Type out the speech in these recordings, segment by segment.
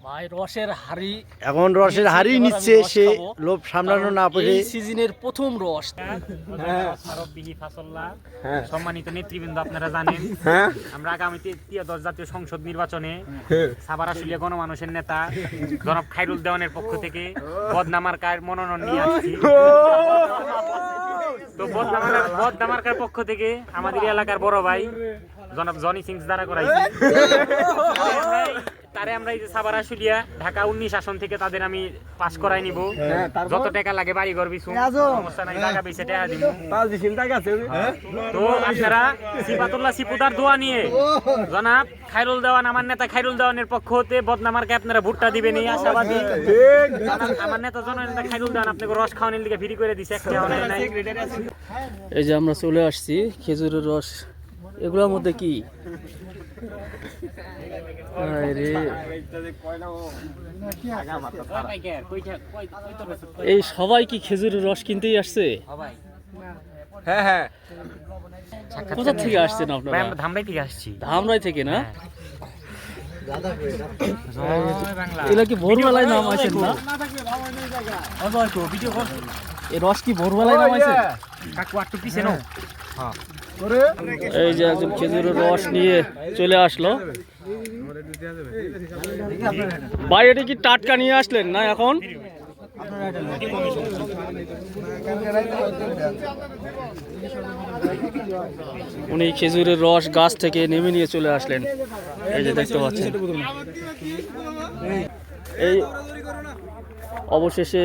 ভাই রসের হাড়ি, এখন রসের হাড়ি নিচ্ছে সে, লোভ সামলানো না পেরে। এই সিজনের প্রথম রস। সম্মানিত নেতৃবৃন্দ, আপনারা জানেন আমরা আগামীতে ত্রয়োদশ জাতীয় সংসদ নির্বাচনে সাভার আশুলিয়া গণমানুষের নেতা জনাব খায়রুল দেওয়ানের পক্ষ থেকে বদনামার্কার মনোনয়ন নিয়ে আসছি। তো বদনামার্কার পক্ষ থেকে আমাদের এলাকার বড় ভাই জনাব জনি সিং দ্বারা করাইছি। তারে আমরা এই যে সাভার আশুলিয়া ঢাকা 19 আসন থেকে তাদের আমি পাস করাই নিব। যত টাকা লাগে বাড়ি ঘর বিছু সমস্যা নাই, টাকা বেঁচে টাকা দিব। তো আপনারা সিফাতুল্লাহ সিপুদার দোয়া নিয়ে জনাব খায়রুল দেওয়ান, আমার নেতা খায়রুল দেওয়ানের পক্ষ হতে বদনামার্কে আপনারা ভোটটা দিবেন এই আশাবাদী। আমার নেতা জননেতা খায়রুল দেওয়ান আপনাকে রস খাওয়ানোর লিগে ফ্রি করে দিছে, একটা অনেক নাই। এই যে আমরা চলে আসছি খেজুরের রস, এগুলোর মধ্যে কি এই সবাই কি খেজুরের রস কিনতেই আসছে? হ্যাঁ হ্যাঁ, কোথা থেকে আসছেন আপনারা? আমরা ধামরাই থেকে আসছি। ধামরাই থেকে না? এগুলা কি ভোরবেলায় নাম আছেন না? এই রস কি ভোরবেলায় নাম আছে? কাকু একটু পিছে নাও। এই যে একজন খেজুরের রস নিয়ে চলে আসলো। ভাই এটা কি টাটকা নিয়ে আসলেন না এখন? উনি খেজুরের রস গাছ থেকে নেমে নিয়ে চলে আসলেন। এই যে দেখতে পাচ্ছেন, এই অবশেষে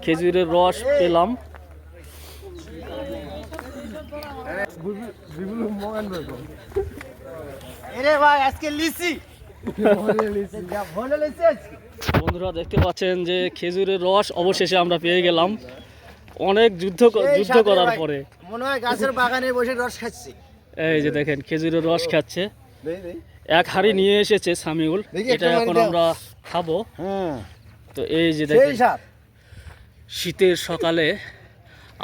খেজুরের রস পেলাম। বন্ধুরা দেখতে পাচ্ছেন যে খেজুরের রস অবশেষে আমরা পেয়ে গেলাম, অনেক যুদ্ধ করার পরে। মনে হয় গাছের বাগানে বসে রস খাচ্ছি। এই যে দেখেন খেজুরের রস খাচ্ছে, এক হাড়ি নিয়ে এসেছে সামিউল, এটা এখন আমরা খাবো। তো এই যে দেখেন শীতের সকালে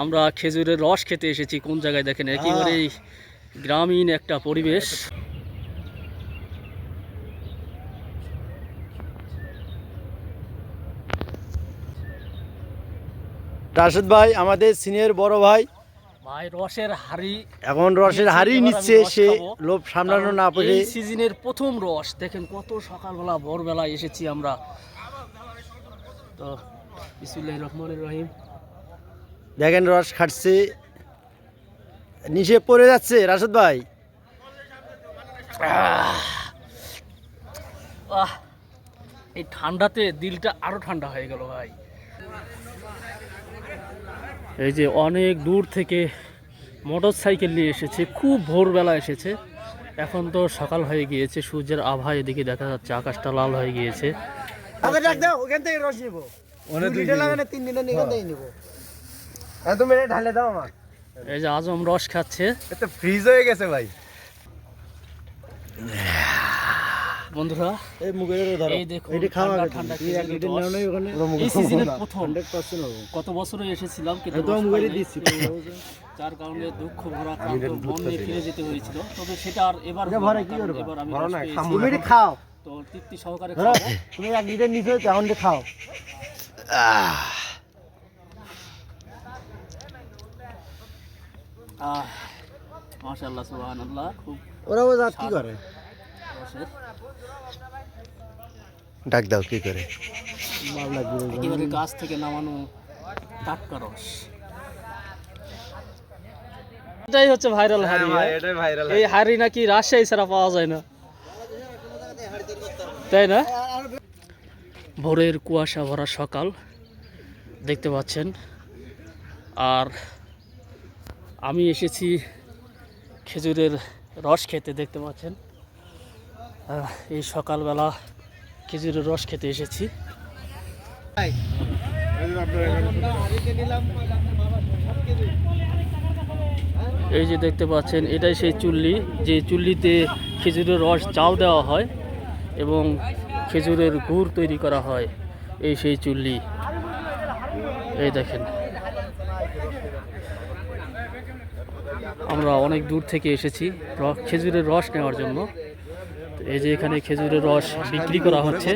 আমরা খেজুরের রস খেতে এসেছি কোন জায়গায় দেখেন, একেবারেই গ্রামীণ একটা পরিবেশ। রাশেদ ভাই আমাদের সিনিয়র বড় ভাই, ভাই রসের হাড়ি, এখন রসের হাড়ি নিচ্ছে সে, লোভ সামলানো না পেরে। এই সিজনের প্রথম রস দেখেন, কত সকালবেলা ভোরবেলা এসেছি আমরা। তো বিসমিল্লাহির রহমানির রহিম, দেখেন রস খাচ্ছে, নিচে পড়ে যাচ্ছে রাশেদ ভাই। এই ঠান্ডাতে দিলটা আরো ঠান্ডা হয়ে গেল ভাই। এই যে অনেক দূর থেকে মোটর সাইকেল নিয়ে এসেছে, খুব ভোরবেলা এসেছে। এখন তো সকাল হয়ে গিয়েছে, সূর্যের আভা এদিকে দেখা যাচ্ছে, আকাশটা লাল হয়ে গিয়েছে। এই যে আজম রস খাচ্ছে, ফ্রিজ হয়ে গেছে ভাই। বন্ধুরা এই দেখুন ঠান্ডা ঠান্ডা খেজুরের রস। এই সিজনের প্রথম, কত বছরে এসেছিলাম কিন্তু যার কারণে দুঃখ ভরা ক্লান্ত মন নিয়ে ফিরে যেতে হয়েছিল। তবে সেটা আর এবার এবার আমি খাও তো তৃপ্তি সহকারে খাবো। তুমি 1 লিটার নিছো তখন খাও। মাশাআল্লাহ সুবহানাল্লাহ, খুব ওরা ও জাত কি করে, ডাক দাও কি করে, একেবারে গাছ থেকে নামানো টাটকা রস। এটাই হচ্ছে ভাইরাল হাড়ি। এই হাড়ি নাকি রাজশাহী ছাড়া পাওয়া যায় না, তাই না? ভোরের কুয়াশা ভরা সকাল দেখতে পাচ্ছেন, আর আমি এসেছি খেজুরের রস খেতে। দেখতে পাচ্ছেন এই সকালবেলা খেজুরের রস খেতে এসেছি। এই যে দেখতে পাচ্ছেন, এটাই সেই চুল্লি, যে চুল্লিতে খেজুরের রস জাল দেওয়া হয় এবং খেজুরের গুড় তৈরি করা হয়। এই সেই চুল্লি, এই দেখেন। আমরা অনেক দূর থেকে এসেছি খেজুরের রস নেওয়ার জন্য। তো এই যে এখানে খেজুরের রস বিক্রি করা হচ্ছে।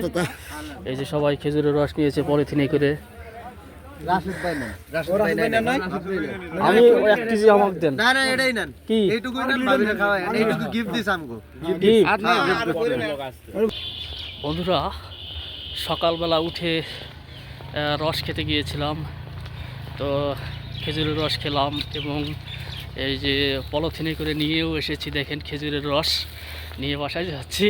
এই যে সবাই খেজুরের রস নিয়েছে পলিথিনে করে। আমি 1 কেজি আমাকে দেন। না না এটাই নেন, কি এইটুকুই নেন, ভাবিলে খাওয়াই, এইটুকু গিফট দিছ আমগো। বন্ধুরা, সকালবেলা উঠে রস খেতে গিয়েছিলাম, তো খেজুরের রস খেলাম এবং এই যে পলিথিনে করে নিয়েও এসেছি। দেখেন খেজুরের রস নিয়ে বাসায় যাচ্ছি।